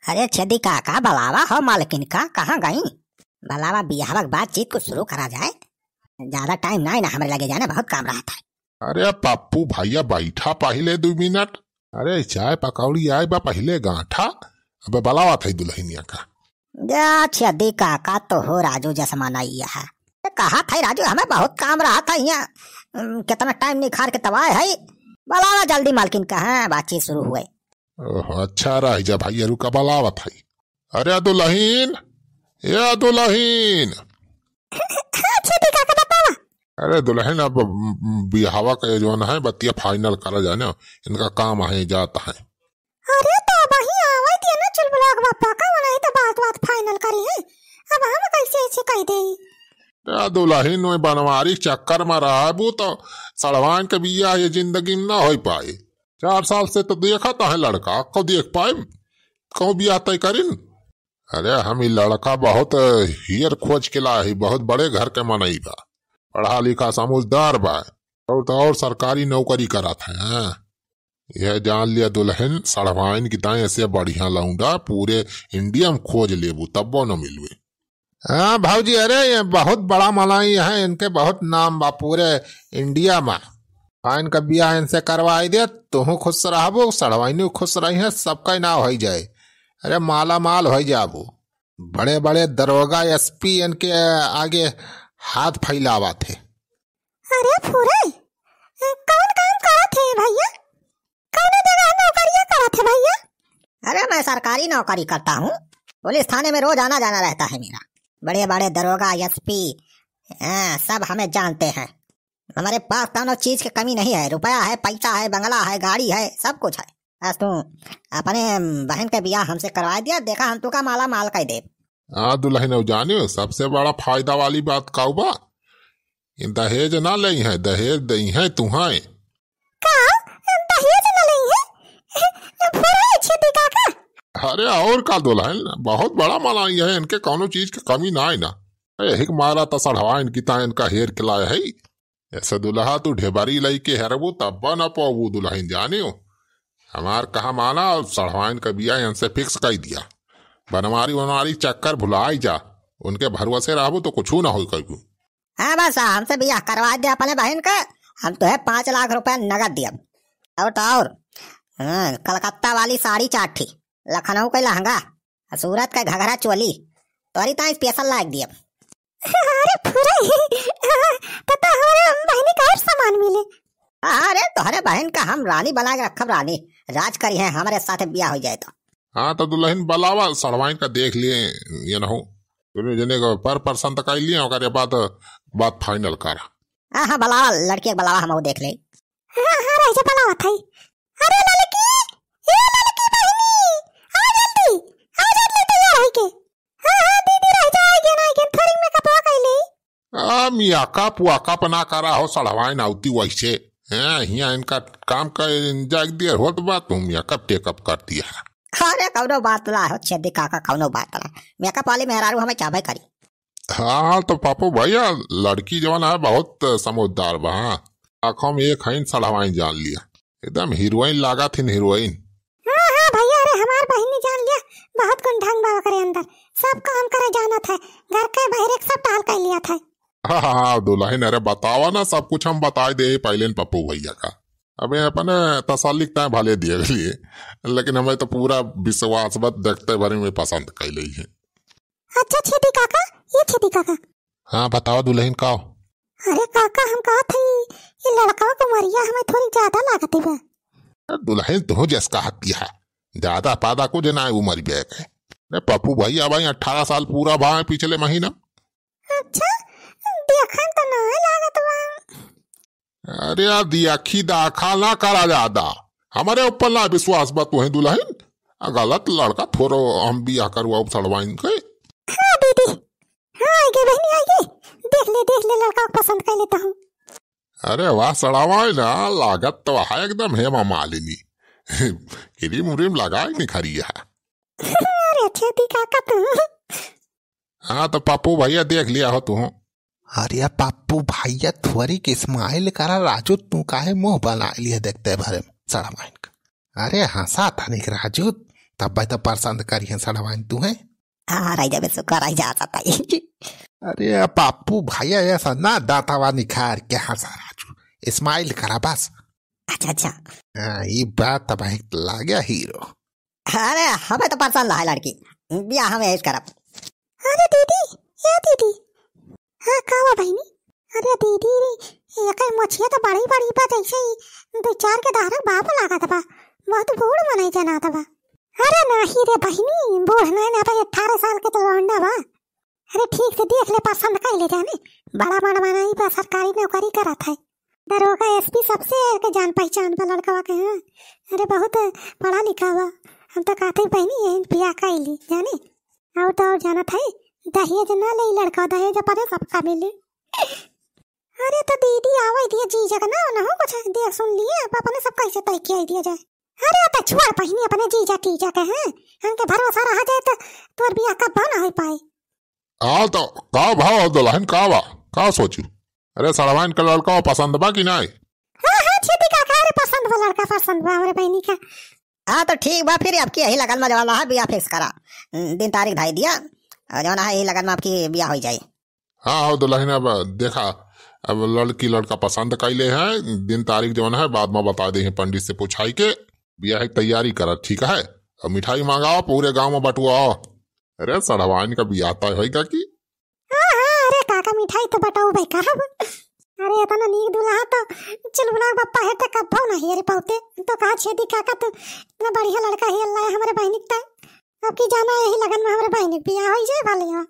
अरे छेदी काका बलावा हो मालकिन का कहाँ गई? बलावा बिहार के बातचीत को शुरू करा जाए। ज्यादा टाइम नहीं ना हमारे लगे जाने, बहुत काम रहा था। अरे पप्पू भैया बैठा पहले 2 मिनट। अरे चाय पकौड़ी आए बा पहले गांठा। अब बलावा था दुल्हनिया का। जा छेदी काका तो हो राजू जसमाना है। कहा था राजू, हमें बहुत काम रहा था यहाँ, कितना टाइम निखार के तबाह है। बलावा जल्दी मालकिन का है, बातचीत शुरू हुए। अच्छा रह जा भाई, रुका बलावा था। अरे दुल्हीन, ये दुल्हीन। अरे दुल्हन अब बिहावा का जो है बतिया फाइनल करा जाए ना, इनका काम है जाता है। अरे तो वही आवे दिए ना चुलबुलाग बापा का, नहीं तो बात फाइनल करी है। अब हम कैसे ऐसे कह दे? दुल्हन में बनवारी चक्कर में रहा वो तो सड़वान के बिया ये जिंदगी में ना हो पाए। 4 साल से तो देखा था है लड़का को देख पाए कौ बिया तय करिन। अरे हम ये लड़का बहुत हियर खोज के ला है, बहुत बड़े घर के मनई बा, पढ़ा लिखा समझदार बा, और सरकारी नौकरी करा था। यह जान लिया दुल्हन सड़वाइन की ताए ऐसे बढ़िया लाऊंगा पूरे इंडिया में खोज लेबू तब वो न मिलवे। हाँ भाजी, अरे ये बहुत बड़ा मलाई है, इनके बहुत नाम बा पूरे इंडिया में। फाइन का बिया इनसे करवाई दे, तुम खुश रहबो, सड़वाइनी खुश रही है, सबका नाव हो जाए। अरे माला माल हो जाबो। बड़े बड़े दरोगा एसपी इनके आगे हाथ फैलावा थे। अरे फुरे कौन काम करा थे भैया? कौन जगह नौकरियां करा थे भैया? अरे मैं सरकारी नौकरी करता हूँ, पुलिस थाने में रोज आना जाना रहता है मेरा। बड़े बड़े दरोगा एसपी सब हमें जानते हैं। हमारे पास दोनों चीज की कमी नहीं है, रुपया है, पैसा है, बंगला है, गाड़ी है, सब कुछ है। बस तू अपने बहन के बियाह हमसे करवा दिया, देखा हम तू का माला माल कह दे। हाँ दुल्हन जाने सबसे बड़ा फायदा वाली बात का बा, दहेज ना लई है, दहेज दई है तुम्हें। दहेज ना लई है फुरे छेदी काका। अरे और का दुल्हन बहुत बड़ा मलाई है, इनके कौनो चीज की कमी ना है ना। एक मारा तो सड़वा इनकी ता इनका हेर के लाया है। ऐसे दुल्हा तू ढेबारी लई के हेरबू तब न पाबू दुल्हन जाने हो। हमार कहा माना और सड़वाइन का बिया इनसे फिक्स कर दिया। बनवारी चक्कर भुलाई जा, उनके भरोसे रहबू तो कुछ ना हो कबू। हाँ बस हमसे बियाह करवा दे अपने बहन का, हम तो है 5 लाख रुपया नगद दिया। और तो और कलकत्ता वाली साड़ी 4 ठी, लखनऊ का लहंगा, सूरत का घघरा चोली तोरी ता स्पेशल लायक दिया। अरे फुरे तो हमारे बहनी का और सामान मिले। अरे तोहरे बहन का हम रानी बना के रखब, रानी राज करी है, हमारे साथ बियाह हो जाए तो। हाँ तो दुल्हन बलावा सड़वाइन का देख लिए ये न हो जने को पर पर्सन तक आई लिए और बात फाइनल करा। हाँ बलावा, लड़की बलावा हम देख ले। हाँ राजा बलावा था। अरे लड़की, ये लड़की बहनी आ जल्दी तैयार है के। हाँ दीदी रह जाएगी ना के थोड़ी में कपड़ा कैले। मियाका पुआका पना करा हो सड़वाइन आउती वैसे यहाँ इनका काम का जाग दिया हो तो बात तुम मियाका टेकअप कर दिया। अरे कौनो बात ला हो छेदी काका, कौनो बात ला, मेका पाली मेहरारू हमें चाबे करी। हाँ तो पापू भैया लड़की जवान है बहुत समझदार बा। आँखों में एक है सड़वाइन जान लिया, एकदम हीरोइन लागा थी हीरोइन। हाँ भैया, अरे हमार बहनी जान लिया, बहुत गुण ढंग बाबा करे अंदर, सब काम करे जाना था, घर के बाहर सब टाल कर लिया था। हाँ दुल्हन अरे बतावा ना, सब कुछ हम बता दे पहले पप्पू भैया का। अबे अपने तसल्लीक तय भले दिए लिए, लेकिन हमें तो पूरा विश्वास बत देखते भरे में पसंद कर ली है। अच्छा छेदी काका, ये छेदी काका। हाँ बताओ दुल्हन का। अरे काका हम कहा थे ये लड़का को मरिया हमें थोड़ी ज्यादा लागती है। दुल्हन तो जस कहा किया ज्यादा पादा को जना उमर बैग है। पप्पू भैया भाई 18 साल पूरा भाई पिछले महीना। अच्छा देखन तो ना लागत बा। अरे यार दियाखी दाखा ना करा ज्यादा, हमारे ऊपर ना विश्वास बात है दुल्हन। गलत लड़का थोड़ो हम बिया करवा सड़वाइन के। हाँ दीदी, हाँ आगे बहनी आगे, देख ले लड़का को पसंद कर लेता हूँ। अरे वाह सड़वाइन ना लागत तो है एकदम हेमा मालिनी। क्रीम व्रीम लगाए नहीं खरी है। अरे छेदी काका तू। हाँ तो पप्पू भैया देख लिया हो तू। अरे पप्पू भैया थोड़ी के स्माइल करा राजू, तू काहे मुंह बना लिया देखते भरे सड़वाइन का। अरे हंसा था नहीं राजू, तब भाई तो पसंद करिए सड़वाइन तू है। हाँ राजा में सुखा राजा आता ही। अरे पापू भैया ऐसा ना दातावा निखार के हंसा राजू स्माइल करा बस। अच्छा अच्छा। हाँ ये बात तब ला गया हीरो। अरे हमें तो पसंद है लड़की, ब्याह हमें इस करब। अरे दीदी, ये दीदी, हाँ कावा बहनी, अरे दीदी ये कई मछिया तो बड़ी बड़ी बा, जैसे ही 2-4 के दारक बाप लगा था बा, बहुत बूढ़ मनाई जाना था बा। अरे नहीं रे बहनी, बूढ़ नहीं ना भाई, 18 साल के तो लौंडा बा। अरे ठीक से देख ले, पसंद कर ले जाने, बड़ा बड़ा मनाई बा, सरकारी नौकरी करा था, दरोगा एसपी सबसे के जान पहचान बा लड़का के। हाँ अरे बहुत पढ़ा लिखा बा, हम तो कहते बहनी यही बिया कर ली जाने। और तो और जाना था दहेज ना ले लड़का, दहेज पर सबका मिले। अरे तो दीदी आवा दिया जीजा का ना ना हो कुछ देख सुन लिए, अपने सब कैसे तय किया दिया जाए। अरे तो छुआ पहिनी अपने जीजा तीजा के हैं, हमके भरोसा रहा जाए तो तोर बिया कब ना हो पाए। आ तो का भाव दुल्हन का बा का सोचू। अरे सड़वाइन का लड़का पसंद बा कि नहीं। हाँ हाँ छेदी का अरे पसंद बा लड़का, पसंद बा हमारे बहनी का। हाँ तो ठीक बा, फिर आपकी यही लगन में जवाना है बिया फिक्स करा, दिन तारीख धाई दिया और जवाना है यही लगन में आपकी बिया हो जाए। हाँ दुल्हन अब देखा, अब लड़की लड़का पसंद कैले हैं, दिन तारीख जवन है बाद में बता दे पंडित से पूछाई के बिया की तैयारी करा, ठीक है। और मिठाई मंगाओ पूरे गांव में बटुआओ। अरे सड़वाइन का बिया तय होगा की। हाँ हाँ अरे काका मिठाई तो बटाओ भाई कहब। अरे इतना नीक दूल्हा तो चुलबुला बप्पा है तो कब नहीं अरे पौते तो कहा छेदी काका तो इतना बढ़िया लड़का है अल्लाह हमारे बहनी का। अब की जाना यही लगन में हमारे बहनी बिया हो जाए भले।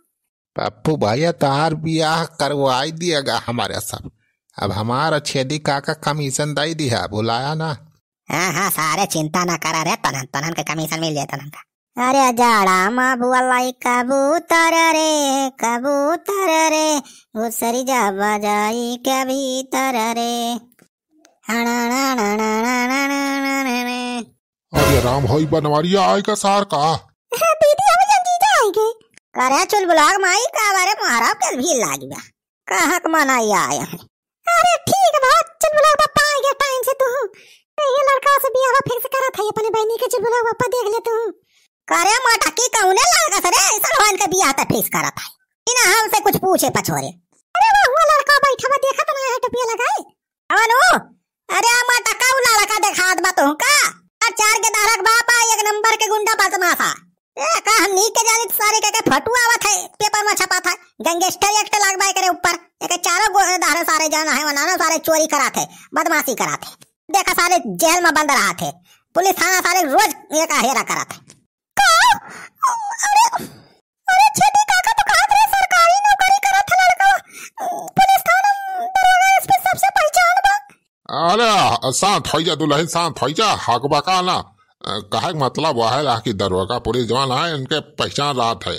पप्पू भैया तार बियाह करवाई दिएगा हमारे सब। अब हमारा छेदी काका कमीशन दे दिया, बुलाया ना। हाँ हाँ सारे चिंता ना करा रे, तनन तनन का कमीशन मिल जाए तनन का। अरे जाड़ा माँ बुआलाई कबूतर रे, कबूतर रे घुसरी जा बजाई के भीतर रे। अरे राम होई बनवारिया आएगा सार का। दीदी हम जीजा आएंगे। करे चुलबुलाग माई का बारे महाराज के भीड़ लागी बा, कहाँ का मनाई आया है। अरे ठीक है बहुत चुलबुलाग पापा आ गया टाइम से तू। ये लड़का से बियाह फिक्स करा था अपने बहनी के, चुलबुलाग पापा देख ले तू। करे माटा की कौने लागा सरे सलमान का बियाह त फिक्स करा था, इना हमसे कुछ पूछे पछोरे। अरे वाह वो लड़का बैठा बा देखा तो ना है टोपिया लगाए। अनु अरे माटा का लड़का देखात बा तू का, 4 के दारक बापा एक नंबर के गुंडा बदमाशा। ए का हम नी के जानी सारे के फटुआ आवत है, पेपर में छपा था गैंगस्टर एक्ट लगवाए करे ऊपर। एक 4 दारे सारे जाना है वनाना सारे चोरी करा थे, बदमाशी करा थे, देखा सारे जेल में बंद रहा थे, पुलिस थाना सारे रोज एक हेरा करा थे। अरे अरे छेदी काका तो कहा रे सरकारी नौकरी करा था लड़का, पुलिस थाना दरोगा एसपी सबसे पहचान बा। अरे शांत हो जा दुल्हन, शांत हो जा। हक बका ना कहे मतलब वह है कि दरोगा पुलिस जवान है, इनके पहचान रात है।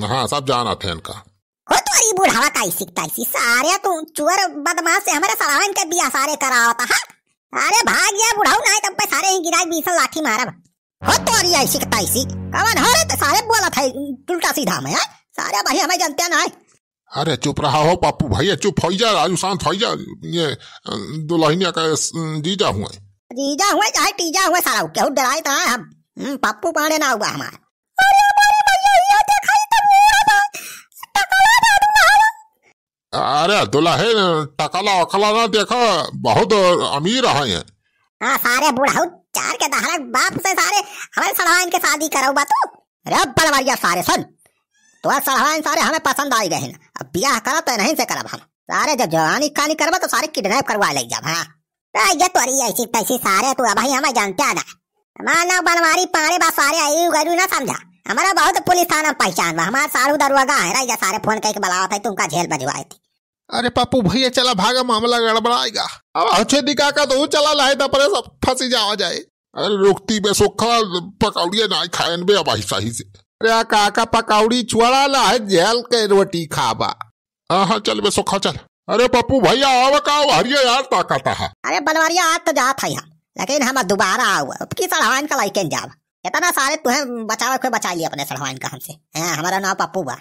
हाँ सब जाना थे इनका। हो तुम्हारी बुढ़ावा का सीखता इसी सारे तू चुअर बदमाश से हमारे सलावन के बिया सारे करा होता है। अरे भाग गया बुढ़ाऊ ना तब पे सारे ही गिराई 20 लाठी मारब। हो तुम्हारी ऐसी सीखता इसी कवन हो रे, तो सारे बोला था उल्टा सीधा में सारे भाई हमें जानते ना। अरे चुप रहा हो पप्पू भैया, चुप हो जा राजू, शांत हो जा। ये दुल्हनिया का जीजा हुए, जीजा हुए चाहे तीजा हुए सारा केहू डराए था हम, पप्पू पांडे ना हुआ हमारा। अरे दुल्हन टकला वकला ना देखा, बहुत अमीर है। हाँ सारे बुढ़ाऊ 4 के दहाड़क बाप से सारे हमारे सड़वाइन के शादी कराऊ बा तू। अरे बलवारिया सारे सुन, तो सड़वाइन सारे हमें पसंद आई गए, अब ब्याह करा तो नहीं से करब हम सारे। जब जवानी खानी करबा तो सारे किडनैप करवा ले जब। हाँ ये तोरी ऐसी तैसी सारे तू भाई हमें जानते ना, हमारा बनवारी पाड़े बा सारे आई गरू ना समझा। हमारा बहुत पुलिस थाना पहचान बा, हमारा सारू दरवाजा है राजा सारे फोन करके बुलावा था तुमका झेल बजवाए थी। अरे पप्पू भैया चला भागा, मामला गड़बड़ाएगा। अब अच्छे दिखा का तो चला लाए था पर सब फंसी जाओ जाए। अरे रुकती बे सुखा पकौड़िया ना खाएन बे अब सही से। अरे काका पकौड़ी छुड़ा ला है, जेल के रोटी खाबा। हाँ चल बे सुखा चल। अरे पप्पू भैया आवा का हरिया यार ताकता है। अरे बनवारिया आज तो जात है हम, लेकिन हम दोबारा आऊँ अब की सड़वाइन का लाइकन जाब। इतना सारे तुम्हें बचावा बचा लिया अपने सड़वाइन का हमसे। हमारा नाम पप्पू बा।